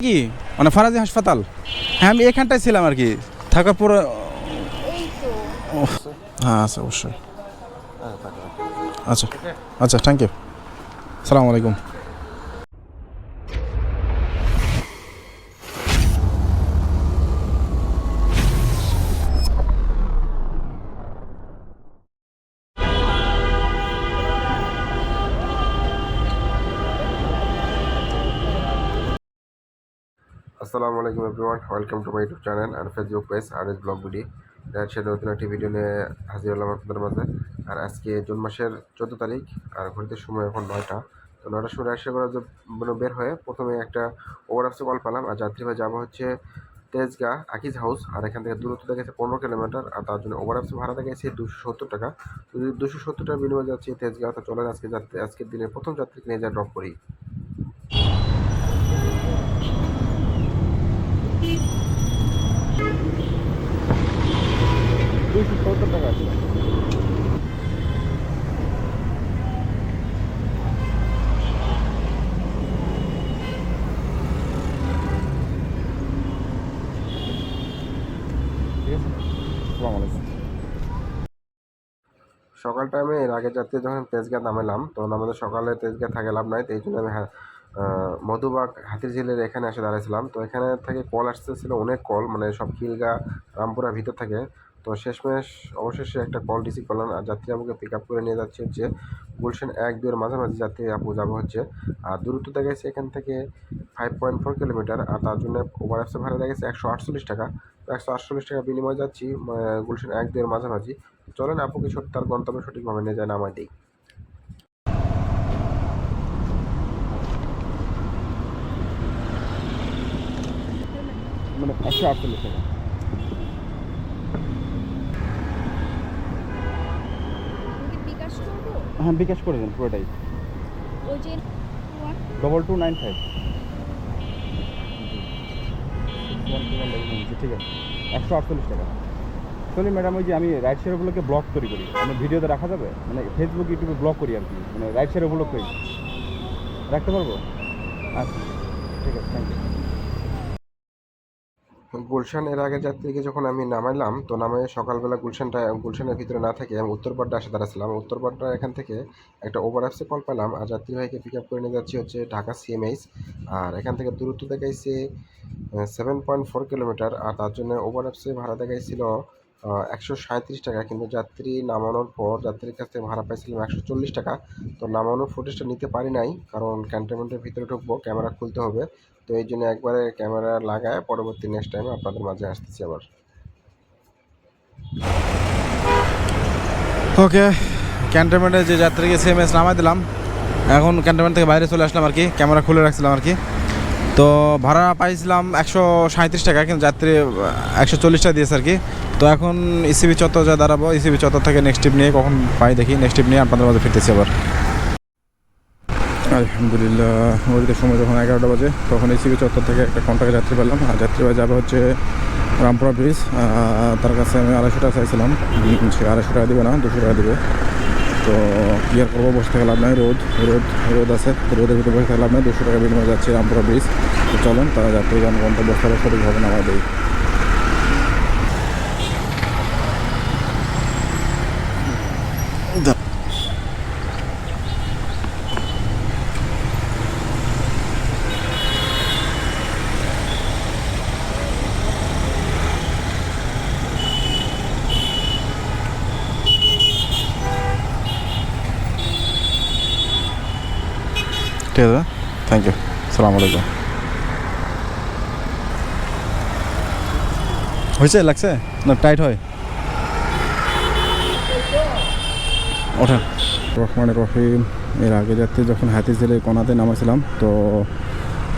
কি মানে ফারাজি হাসপাতাল? হ্যাঁ আমি এখানটায় ছিলাম আর কি থাকার পর। হ্যাঁ আচ্ছা অবশ্যই। আচ্ছা আচ্ছা থ্যাংক ইউ। আসসালামু আলাইকুম। আসসালামু আলাইকুম everyone, welcome to my YouTube channel আর Facebook page R S vlog video. সে নতুন একটি ভিডিও নিয়ে হাজির হলাম আপনাদের মাঝে। আর আজকে জুন মাসের 14 তারিখ, আর ঘড়িতে সময় এখন 9টা। তো 9টার সময় রাজশাহী করার বের হয়ে প্রথমে একটা ওভার অফিসে কল পেলাম, আর যাত্রী ভাই যাবো হচ্ছে তেজগাঁ আকিজ হাউস। আর এখান থেকে দূরত্ব দেখেছে 15 কিলোমিটার, আর তার জন্য ওভার অফিসে ভাড়া দেখেছে 270 টাকা। 270 টাকার বিনিময়ে যাচ্ছি তেজগাঁ। তো চলেন আজকের দিনের প্রথম যাত্রীকে নিয়ে যা ড্রপ করি। 270 টাকা আছে। ঠিক আছে, আসসালামু আলাইকুম। সকাল টাইমে এর আগের যাত্রী যখন তেজগাঁ নামালাম, তো আমাদের সকালে তেজগাঁ থাকে লাভ নাই, তো এই জন্য আমি মধুবাগ হাতিরঝিলের এখানে এসে দাঁড়িয়েছিলাম। তো এখানে থেকে কল আসতেছিল, অনেক কল, মানে সব খিলগা রামপুরা ভিতর থেকে। তো শেষমেশ অবশেষে একটা কল রিসিভ করলাম, আর যাত্রী আমাকে পিক আপ করে নিয়ে যাচ্ছে হচ্ছে গুলশান 1-2 এর মাঝামাঝি যাত্রী আপু যাবো হচ্ছে। আর দূরত্ব দেখাচ্ছে এখান থেকে 5.4 কিলোমিটার, আর তার জন্য ওভার অ্যাপসে ভাড়া দেখাচ্ছে 148 টাকা। তো 148 টাকা বিনিময়ে যাচ্ছি গুলশান 1-2 এর মাঝামাঝি। চলেন আপুকে তার গন্তব্যে সঠিকভাবে নিয়ে যায় নামাই দিই। মানে 148 টাকা। বিকাশ করবো। হ্যাঁ বিকাশ করে দেন পুরোটাই। ওই যে 2295। ঠিক আছে, 148 টাকা। আসলে ম্যাডাম ওই যে আমি রাইড শেয়ারগুলোকে ব্লক করি আমি ভিডিওতে রাখা যাবে, মানে ফেসবুক ইউটিউবে ব্লক করি আর কি, মানে রাইড শেয়ার ব্লক করি, রাখতে পারবো? আচ্ছা ঠিক আছে, থ্যাংক ইউ। গুলশান এর আগে যাত্রীকে যখন আমি নামাইলাম, তো নামাই সকালবেলা গুলশানের ভিতরে না থেকে আমি উত্তরপাড্ডা আসে দাঁড়াচ্ছিলাম। উত্তরপাড্ডা এখান থেকে একটা ওভার অ্যাপসে কল পেলাম, আর যাত্রী ভাইকে পিক আপ করে নিয়ে যাচ্ছি হচ্ছে ঢাকা সিএমএইচ। আর এখান থেকে দূরত্ব দেখাইছে 7.4 কিলোমিটার, আর তার জন্য ওভার অ্যাপসে ভাড়া দেখাইছিল 137 টাকা। কিন্তু যাত্রী নামানোর পর যাত্রীর কাছ থেকে ভাড়া পাইছিলাম 140 টাকা। তো নামানোর ফুটেজটা নিতে পারি নাই, কারণ ক্যান্টনমেন্টের ভিতরে ঢুকবো, ক্যামেরা খুলতে হবে। তো এই জন্য একবারে ক্যামেরা লাগায় পরবর্তী নেক্সট টাইমে আপনাদের মাঝে আসতেছি আবার। ওকে, ক্যান্টনমেন্টে যে যাত্রীকে সিএমএস নামাই দিলাম, এখন ক্যান্টনমেন্ট থেকে বাইরে চলে আসলাম আর কি, ক্যামেরা খুলে রাখছিলাম আর কি। তো ভাড়া পাইছিলাম 137 টাকা, কিন্তু যাত্রী 140 টাকা দিয়েছে আর কি। তো এখন ইসিবি চত্বর যা দাঁড়াবো, ইসিবি চত্বর থেকে নেক্সট ট্রিপ নিয়ে কখন পাই দেখি, নেক্সট ট্রিপ নিয়ে আপনাদের মাঝে ফিরতেছি আবার। আলহামদুলিল্লাহ, ঘড়িতে সময় যখন 11টা বাজে, তখন ইসিবি চত্বর থেকে একটা কন্ট্রাক্টে যাত্রী পেলাম। আর যাত্রী যাবে হচ্ছে রামপুরা ব্রিজ। তার কাছে আমি 250 টাকা চাইছিলাম, সে 250 টাকা দেবে না, 200 টাকা দেবে। তো কি আর করবো, বসে থাকা লাভ নাই, রোদ আছে, তো রোদের ভিতরে বসে থাকা লাভ নাই। 200 টাকা বিনিময়ে যাচ্ছে রামপুরা ব্রিজ। তো চলেন তারা যাত্রীগণ গন্তব্যস্থলে সঠিকভাবে নামাই দেয়। ঠিক আছে, থ্যাংক ইউ, আসসালামু আলাইকুম। হয়েছে, লাগছে না টাইট হয়? ওঠেন। রহমান রহিম। এর আগে যাত্রী যখন হাতিঝিলের কোনাতে নামাছিলাম, তো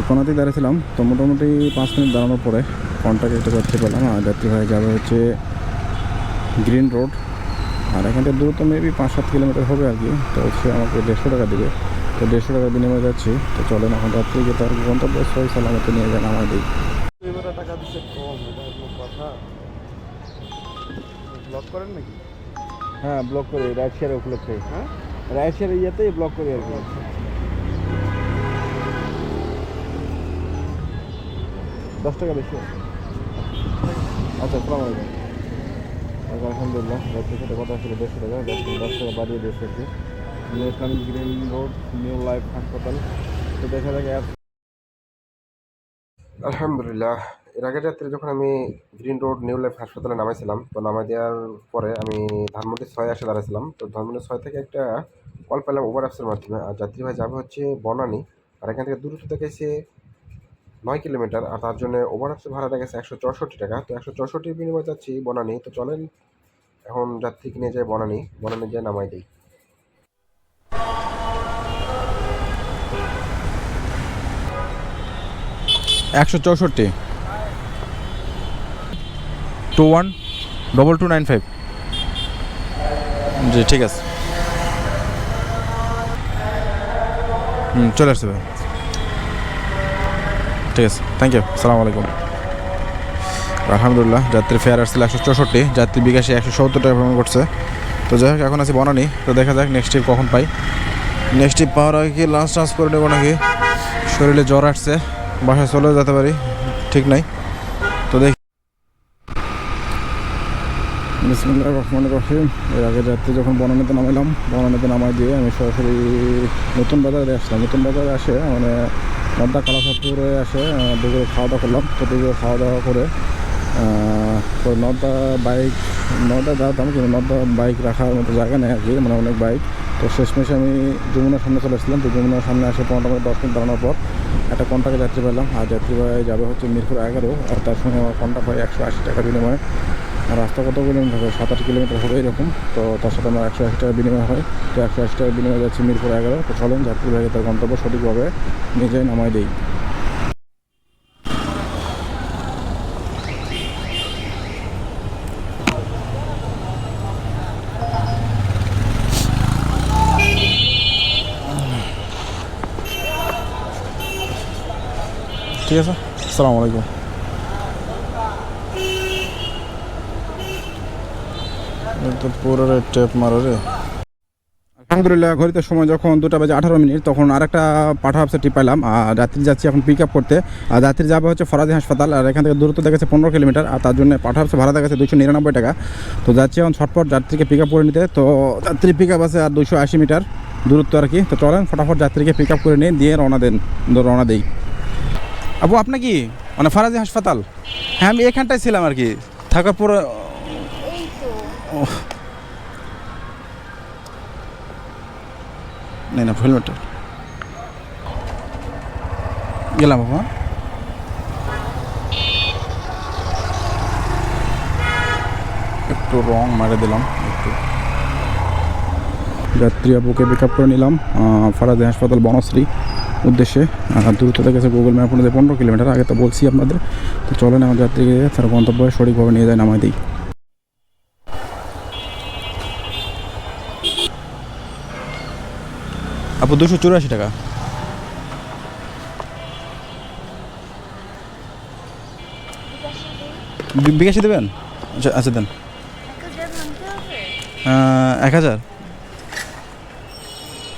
কোনাতেই দাঁড়িয়েছিলাম। তো মোটামুটি 5 মিনিট দাঁড়ানোর পরে কন্ট্রাক্টে একটা যাত্রী পেলাম, আর যাত্রী ভাই যাবে হচ্ছে গ্রিন রোড। আর এখান থেকে দূরত্ব মেবি 5-7 কিলোমিটার হবে আর কি। তো সে আমাকে 150 টাকা দেবে। তো 150 টাকা বিনিময়ে যাচ্ছি। তো চলেন এখন যাত্রীকে তার গন্তব্য সহি সালামতে নিয়ে যান আমার দিই। টাকা দিচ্ছে কম, এটা হলো কথা। ব্লক করেন নাকি? হ্যাঁ ব্লক করি, রাইড শেয়ার উপলক্ষে। হ্যাঁ, রাইড শেয়ার ইয়েতেই ব্লক করি আর কি। 10 টাকা বেশি। আচ্ছা, আসসালামু আলাইকুম। আলহামদুলিল্লাহ, যাত্রীর সাথে কথা ছিল 150 টাকা, 10 টাকা বাড়িয়ে দিয়েছে আর কি। New Islamic green road new life হাসপাতাল। তো দেখা যাক আলহামদুলিল্লাহ, এর আগের রাত্রে যখন আমি গ্রিন রোড নিউ লাইফ হাসপাতালে নামাইছিলাম, তো নামাই দেওয়ার পরে আমি ধানমন্ডি 6 এসে দাঁড়াইছিলাম। তো ধানমন্ডি 6 থেকে একটা কল পেলাম ওভার অ্যাপসের মাধ্যমে, আর যাত্রী ভাই যাবে হচ্ছে বনানী, আর এখান থেকে দূরত্ব দেখাইছে 9 কিলোমিটার, আর তার জন্য ওভার অ্যাপসের ভাড়া দেখাচ্ছে 164 টাকা। তো 164 বিনিময়ে যাচ্ছি বনানী। তো চলেন এখন যাত্রীকে নিয়ে যাই বনানী যেয়ে নামাই দিই। 164 212295। জি ঠিক আছে, চলে আসছে ভাই। ঠিক আছে, থ্যাংক ইউ, সালাম আলাইকুম। আলহামদুলিল্লাহ, যাত্রীর ফেয়ার আসছিল 164, যাত্রী বিকাশে 170 টাকা পেমেন্ট করছে। তো যাই হোক, এখন আছি বনানী। তো দেখা যাক নেক্সট ট্রিপ কখন পাই। নেক্সট ট্রিপ পাওয়ার আগে কি লাঞ্চ টাঞ্চ করে নেবো নাকি, শরীরে জ্বর আসছে, বাসায় চলে যেতে পারি, ঠিক নাই। তো দেখি। বিসমিল্লাহির রহমানির রহিম। এর আগে যাত্রী যখন বনানীতে নামাইলাম, বনানীতে নামাই দিয়ে আমি সরাসরি নতুন বাজারে আসলাম। নতুন বাজারে আসে মানে নদ্দা কালাসাপুরে আসে দুপুরে খাওয়া দাওয়া করলাম। তো দুপুরে খাওয়া দাওয়া করে নদ্দা দাঁড়াতাম, কিন্তু নদ্দা বাইক রাখার মতো জায়গা নেই আর কি, মানে অনেক বাইক। তো শেষমেশে আমি যমুনার সামনে চলে এসেছিলাম। তো যমুনার সামনে আসে 10 মিনিট দাঁড়ানোর পর একটা কন্টাক্টে যাত্রী পেলাম, আর যাত্রী ভাই যাবে হচ্ছে মিরপুর 11, আর তার সঙ্গে আমার কন্টাক্ট হয় 180 টাকা বিনিময়ে। রাস্তা কত কিলোমিটার হবে, 87 কিলোমিটার হবে এরকম। তো তার সাথে আমার 180 টাকা বিনিময় হয়। তো 180 টাকা বিনিময় যাচ্ছে মিরপুর 11। তো চলেন যাত্রী ভাইকে তার গন্তব্য সঠিকভাবে নিজে নামাই দিই। ঠিক আছে, আসসালামু আলাইকুম। তো পুরো টেপ মারো রে। আলহামদুলিল্লাহ, ঘড়িতে সময় যখন 2:18, তখন আরেকটা পাঠা হাফসে টিপ পাইলাম। আর যাত্রী যাচ্ছি এখন পিক আপ করতে। আর যাত্রী যাবে হচ্ছে ফরাজি হাসপাতাল, আর এখান থেকে দূরত্ব দেখাচ্ছে 15 কিলোমিটার, আর তার জন্য পাঠা হাফসে ভাড়া দেখাচ্ছে 299 টাকা। তো যাচ্ছি এখন ছটপট যাত্রীকে পিক আপ করে নিতে। তো যাত্রী পিক আপ আছে আর 280 মিটার দূরত্ব আর কি। তো চলেন ফটাফট যাত্রীকে পিক আপ করে নিয়ে দিয়ে রওনা দেই। আপু আপনি কি মানে ফরাজি হাসপাতাল? হ্যাঁ, আমি এখানটায় ছিলাম আর কি, থাকার পর। এই তো না হেলমেটটা গেলাম বাবা। একটু রং মারে দিলাম একটু। যাত্রী আপুকে পিক আপ করে নিলাম ফরাজি হাসপাতাল বনশ্রী উদ্দেশ্যে। দূরত্ব দেখেছে গুগল ম্যাপ অনুযায়ী 15 কিলোমিটার, আগে তো বলছি আপনাদের। তো চলেন আমার যাত্রীকে তার গন্তব্যে সঠিকভাবে নিয়ে যায় নামাই দিই। আপু 284 টাকা। বিকাশে দেবেন? আচ্ছা আচ্ছা দেন। 1000।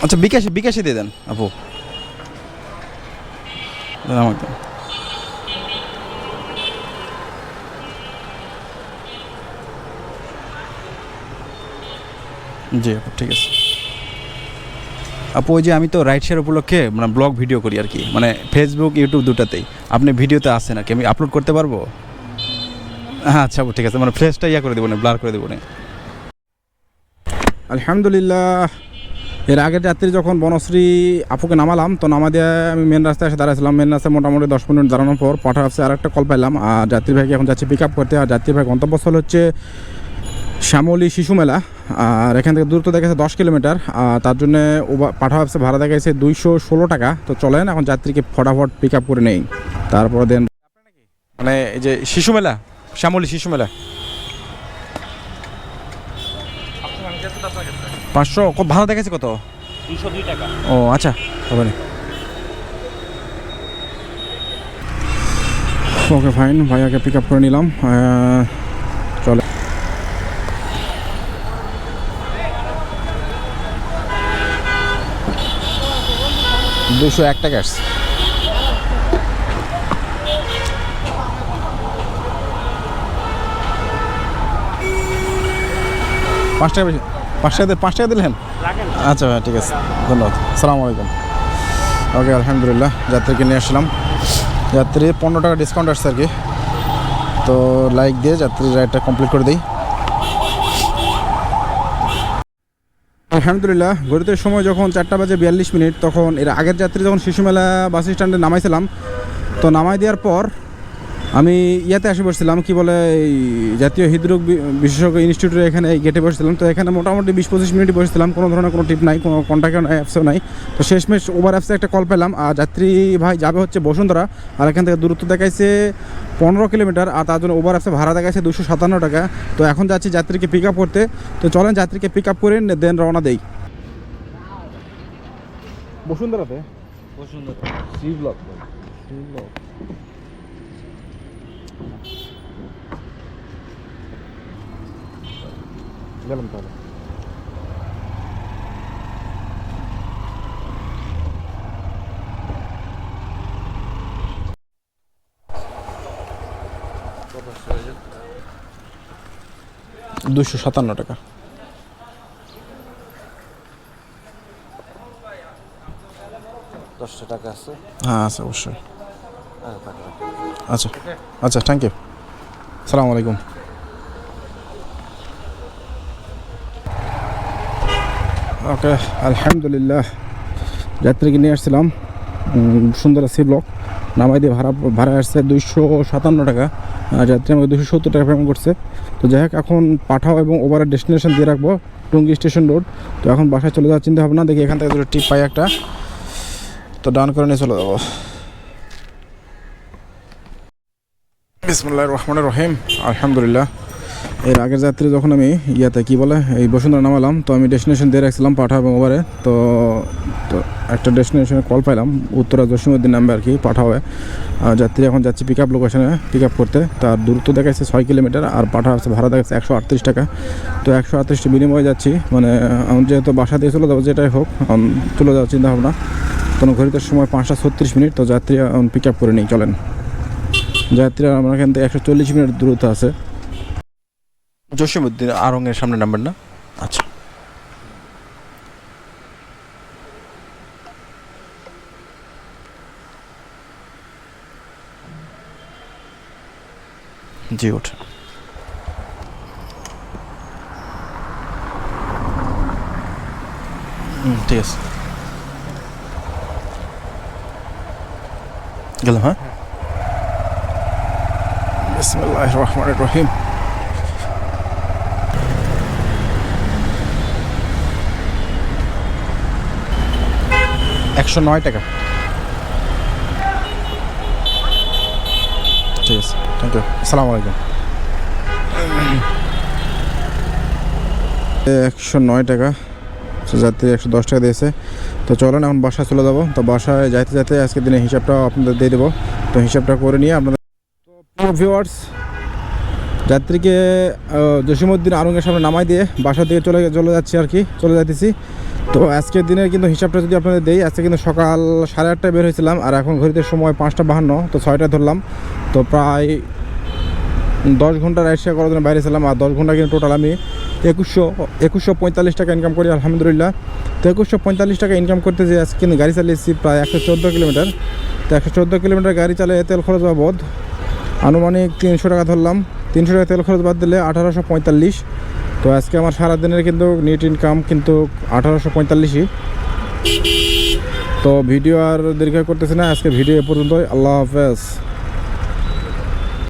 আচ্ছা বিকাশে দিয়ে দেন আপু, দেন আমাকে। জি আপু ঠিক আছে। আপু ওই যে আমি তো রাইড শেয়ার উপলক্ষে মানে ব্লগ ভিডিও করি আর কি, মানে ফেসবুক ইউটিউব দুটাতেই। আপনি ভিডিওতে আসেন আর কি, আমি আপলোড করতে পারবো? হ্যাঁ আচ্ছা আপু ঠিক আছে, মানে ফ্লেশটা করে দেবো না, ব্লার করে দেবো না। আলহামদুলিল্লাহ, এর আগের যাত্রী যখন বনশ্রী আপুকে নামালাম, তো নামা দিয়ে আমি মেন রাস্তায় এসে দাঁড়াইছিলাম। মেন রাস্তায় মোটামুটি 10 মিনিট দাঁড়ানোর পর পাঠা হাফসে আর একটা কল পাইলাম, আর যাত্রী ভাইকে এখন যাচ্ছি পিক আপ করতে। আর যাত্রী ভাই গন্তব্যস্থল হচ্ছে শ্যামলী শিশু মেলা, আর এখান থেকে দূরত্ব দেখাচ্ছে 10 কিলোমিটার, আর তার জন্য পাঠা হাফসে ভাড়া দেখাচ্ছে 216 টাকা। তো চলেন এখন যাত্রীকে ফটাফট পিক আপ করে নেই, তারপরে দেন মানে এই যে শিশু মেলা, শ্যামলী শিশু মেলা 500 ভাড়া দেখাচ্ছে কত? 202 টাকা। ও আচ্ছা, হবে না। ওকে ফাইন, ভাইয়াকে পিক আপ করে নিলাম। চলে 201 টাকা আসছে। টাকা বেশি 5 টাকা দিলেন? আচ্ছা ভাই ঠিক আছে, ধন্যবাদ। আসসালামু আলাইকুম। ওকে, আলহামদুলিল্লাহ যাত্রীকে নিয়ে আসলাম। যাত্রী 15 টাকা ডিসকাউন্ট আসছে আর কি। তো লাইক দিয়ে যাত্রী রাইডটা কমপ্লিট করে দিই। আলহামদুলিল্লাহ ঘড়িতে সময় যখন 4:42 তখন এর আগের যাত্রী যখন শিশুমেলা বাস স্ট্যান্ডে নামাইছিলাম, তো নামাই দেওয়ার পর আমি ইয়াতে এসে বসছিলাম, কি বলে এই জাতীয় হৃদরোগ বিশেষজ্ঞ ইনস্টিটিউটের এখানে এই গেটে বসছিলাম। তো এখানে মোটামুটি 20-25 মিনিট বসছিলাম, কোনো ধরনের কোনো টিপ নাই, কোনো কন্ট্যাক্ট অ্যাপসও নাই। তো শেষমেশ ওভার অ্যাপসে একটা কল পেলাম, আর যাত্রী ভাই যাবে হচ্ছে বসুন্ধরা, আর এখান থেকে দূরত্ব দেখাইছে 15 কিলোমিটার, আর তার জন্য ওভার অ্যাপসে ভাড়া দেখাইছে 257 টাকা। তো এখন যাচ্ছি যাত্রীকে পিক আপ করতে। তো চলেন যাত্রীকে পিক আপ করে দেন রওনা দেই বসুন্ধরাতে। সি ব্লক গেলাম তাহলে। $257 টাকা। টাকা আছে। হ্যাঁ আছে অবশ্যই। আচ্ছা আচ্ছা, থ্যাংক ইউ। আসসালামু আলাইকুম। ওকে, আলহামদুলিল্লাহ যাত্রীকে নিয়ে আসছিলাম সুন্দর সি ব্লক, নামাই দিয়ে ভাড়া আসছে 257 টাকা, আর যাত্রী আমাকে 270 টাকা পেমেন্ট করছে। তো যাই হোক, এখন পাঠাও এবং ওভারের ডেস্টিনেশন দিয়ে রাখবো টুঙ্গি স্টেশন রোড। তো এখন বাসায় চলে যাওয়ার চিন্তা ভাবনা, দেখি এখান থেকে দুটো টিপ পাই একটা, তো ডান করে নিয়ে চলে যাবো। বিসমিল্লাহির রহমানির রহিম। আলহামদুলিল্লাহ এর আগের যাত্রী যখন আমি ইয়াতে কি বলে এই বসুন্ধরা নামালাম, তো আমি ডেস্টিনেশন দিয়ে রাখছিলাম পাঠা এবং ওভারে। তো একটা ডেস্টিনেশনে কল পাইলাম, উত্তরা জসীমউদ্দিন নামবে আর কি, পাঠাওয়ে। যাত্রী এখন যাচ্ছি পিক আপ লোকেশনে পিক আপ করতে। তার দূরত্ব দেখাচ্ছে 6 কিলোমিটার, আর পাঠা আছে ভাড়া দেখাচ্ছে 138 টাকা। তো 138 বিনিময়ে যাচ্ছি, মানে আমি যেহেতু বাসা দিয়ে চলে যাবো, যেটাই হোক চলে যাওয়ার চিন্তা ভাবনা। কোনো ঘড়িতে সময় 5:36। তো যাত্রী পিক আপ করে নিই, চলেন। যাত্রী আমার এখান থেকে 140 মিনিট দূরত্ব আছে। জসীমউদ্দিন আরঙের সামনে নাম্বার না? আচ্ছা জি, ওঠে। ঠিক আছে, গেলাম। হ্যাঁ, বিসমিল্লাহির রহমানির রহিম। $109 টাকা। ঠিক আছে, থ্যাংক ইউ। আসসালামু আলাইকুম। 109 টাকা, যাত্রী 110 টাকা দিয়েছে। তো চলেন এখন বাসায় চলে যাবো। তো বাসায় যাইতে যাইতে আজকের দিনে হিসাবটা আপনাদের দিয়ে দেবো। তো হিসাবটা করে নিয়ে আপনাদের ভিউয়ার্স, যাত্রীকে জসীমউদ্দিন আরঙের সামনে নামাই দিয়ে বাসা দিয়ে চলে যাচ্ছি আর কি, চলে যাচ্ছি। তো আজকের দিনের কিন্তু হিসাবটা যদি আপনাদের দেই, আজকে কিন্তু সকাল 8:30টায় বের হয়েছিলাম, আর এখন ঘড়িতে সময় 5:52। তো 6টায় ধরলাম, তো প্রায় 10 ঘন্টা রাইড শেয়ার করার জন্য বাইরে ছিলাম। আর 10 ঘন্টা কিন্তু টোটাল আমি 2145 টাকা ইনকাম করি আলহামদুলিল্লাহ। তো 2145 টাকা ইনকাম করতে যে আজকে কিন্তু গাড়ি চালিয়েছি প্রায় 114 কিলোমিটার। তো 114 কিলোমিটার গাড়ি চালিয়ে তেল খরচ বাবদ আনুমানিক 300 টাকা ধরলাম। 300 টাকা তেল খরচ বাদ দিলে 1845। তো আজকে আমার সারাদিনের কিন্তু নেট ইনকাম কিন্তু 1845ই। তো ভিডিও আর দীর্ঘ করতেছি না, আজকে ভিডিও এ পর্যন্তই। আল্লাহ হাফেজ।